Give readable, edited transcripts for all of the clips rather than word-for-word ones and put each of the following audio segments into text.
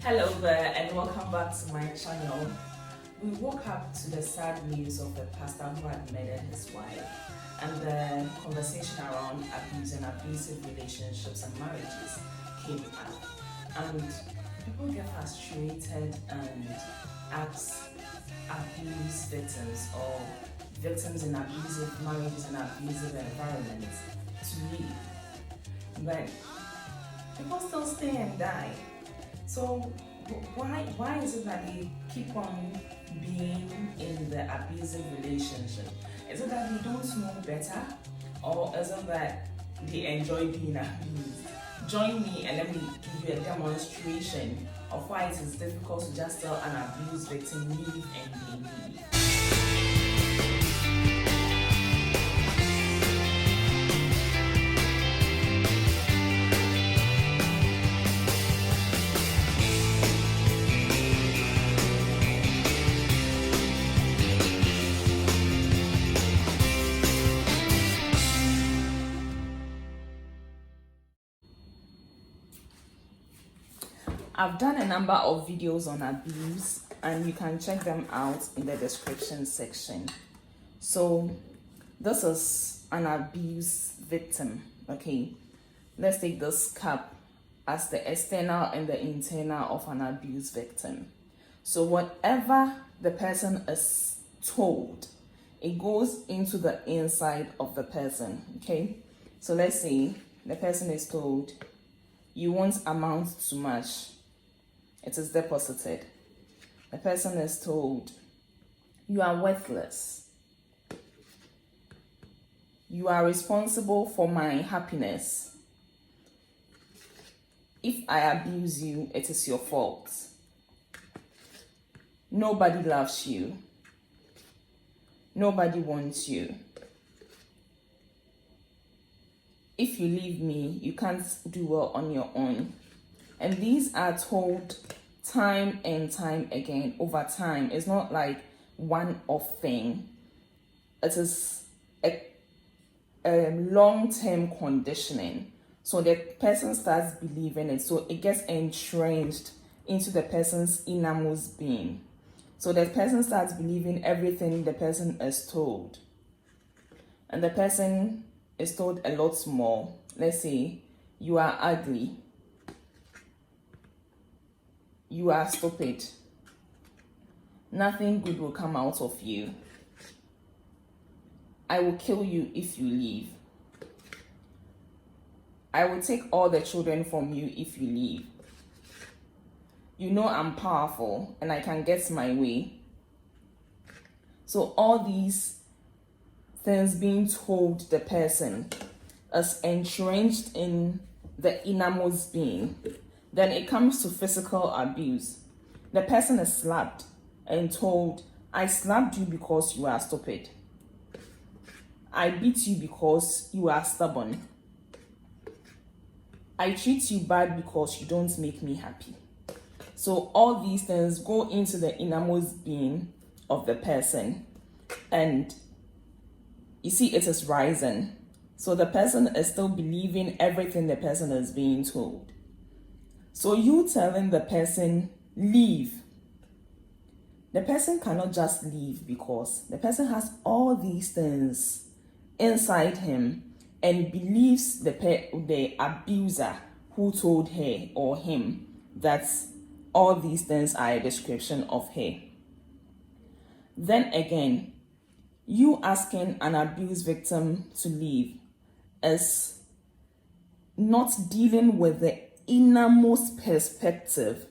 Hello there and welcome back to my channel. We woke up to the sad news of the pastor who had murdered his wife and the conversation around abuse and abusive relationships and marriages came up. And people get frustrated and ask abuse victims or victims in abusive marriages and abusive environments to leave. But people still stay and die. So why is it that they keep on being in the abusive relationship? Is it that they don't know better, or is it that they enjoy being abused? Join me and let me give you a demonstration of why it is difficult to just tell an abused victim leave and they leave. I've done a number of videos on abuse and you can check them out in the description section. So this is an abuse victim, okay? Let's take this cup as the external and the internal of an abuse victim. So whatever the person is told, it goes into the inside of the person, okay? So let's say the person is told, you won't amount to much. It is deposited. The person is told, you are worthless. You are responsible for my happiness. If I abuse you, it is your fault. Nobody loves you. Nobody wants you. If you leave me, you can't do well on your own. And these are told time and time again over time. It's not like one-off thing. It is a long-term conditioning. So the person starts believing it. So it gets entrenched into the person's innermost being. So the person starts believing everything the person is told. And the person is told a lot more. Let's say, you are ugly. You are stupid. Nothing good will come out of you. I will kill you if you leave. I will take all the children from you if you leave. You know I'm powerful and I can get my way. So all these things being told the person is entrenched in the innermost being. Then it comes to physical abuse. The person is slapped and told, I slapped you because you are stupid. I beat you because you are stubborn. I treat you bad because you don't make me happy. So all these things go into the innermost being of the person. And you see, it is rising. So the person is still believing everything the person is being told. So you telling the person, leave. The person cannot just leave because the person has all these things inside him and believes the abuser who told her or him that all these things are a description of her. Then again, you asking an abuse victim to leave is not dealing with the innermost perspective.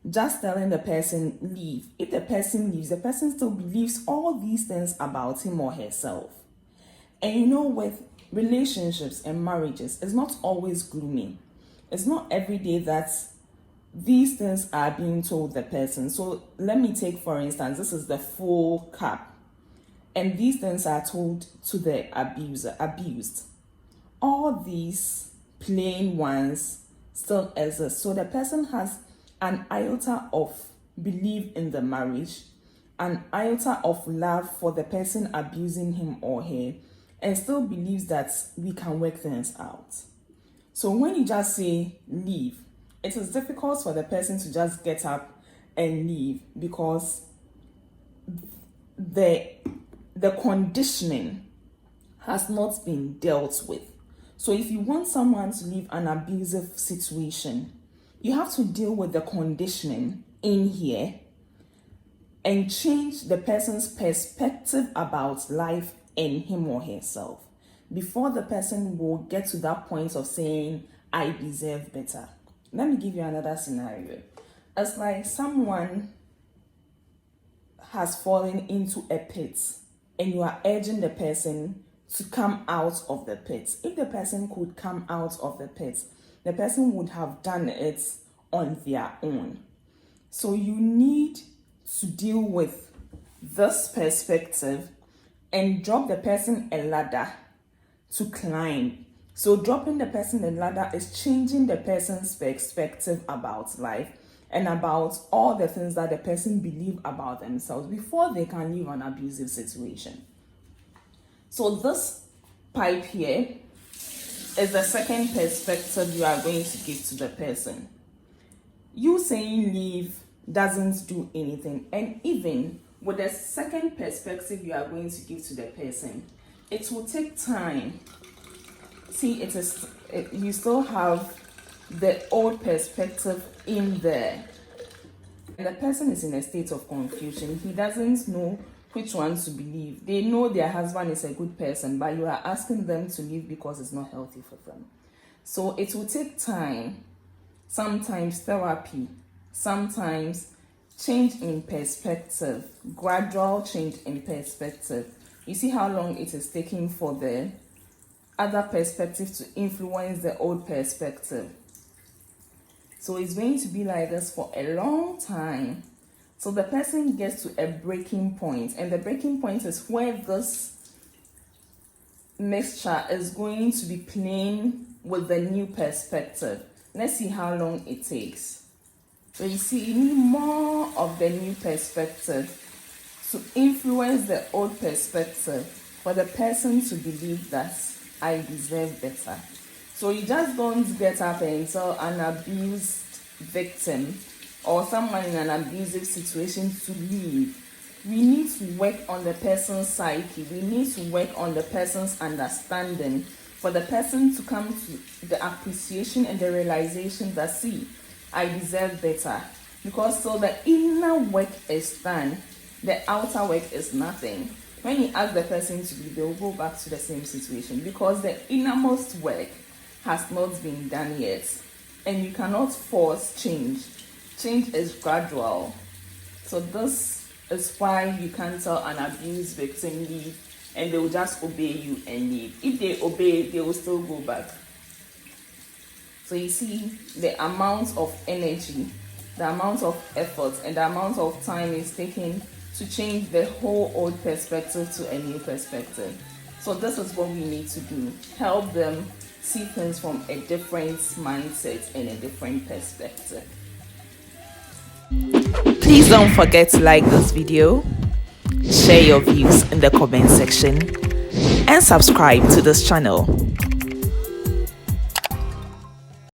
Just telling the person leave. If the person leaves, the person still believes all these things about him or herself. And you know, with relationships and marriages, it's not always gloomy. It's not every day that these things are being told the person. So let me take, for instance, this is the full cup. And these things are told to the abused. All these plain ones still exist. So the person has an iota of belief in the marriage, an iota of love for the person abusing him or her, and still believes that we can work things out. So when you just say leave, it is difficult for the person to just get up and leave because the conditioning has not been dealt with. So if you want someone to leave an abusive situation, you have to deal with the conditioning in here and change the person's perspective about life and him or herself before the person will get to that point of saying, I deserve better. Let me give you another scenario. It's like someone has fallen into a pit and you are urging the person to come out of the pit. If the person could come out of the pit, the person would have done it on their own. So you need to deal with this perspective and drop the person a ladder to climb. So dropping the person a ladder is changing the person's perspective about life and about all the things that the person believes about themselves before they can leave an abusive situation. So this pipe here is the second perspective you are going to give to the person. You saying leave doesn't do anything. And even with the second perspective you are going to give to the person, it will take time. See, you still have the old perspective in there. And the person is in a state of confusion. He doesn't know which one to believe. They know their husband is a good person, but you are asking them to leave because it's not healthy for them. So it will take time, sometimes therapy, sometimes change in perspective, gradual change in perspective. You see how long it is taking for the other perspective to influence the old perspective. So it's going to be like this for a long time. So the person gets to a breaking point, and the breaking point is where this mixture is going to be playing with the new perspective. Let's see how long it takes. So you see, you need more of the new perspective to influence the old perspective for the person to believe that I deserve better. So you just don't get up and tell an abused victim or someone in an abusive situation to leave. We need to work on the person's psyche. We need to work on the person's understanding for the person to come to the appreciation and the realization that, see, I deserve better. Because so the inner work is done, the outer work is nothing. When you ask the person to leave, they will go back to the same situation because the innermost work has not been done yet. And you cannot force change. Change is gradual. So this is why you can't tell an abused victim leave and they will just obey you and leave. If they obey, they will still go back. So you see the amount of energy, the amount of effort, and the amount of time is taken to change the whole old perspective to a new perspective. So this is what we need to do. Help them see things from a different mindset and a different perspective. Please don't forget to like this video, share your views in the comment section, and subscribe to this channel.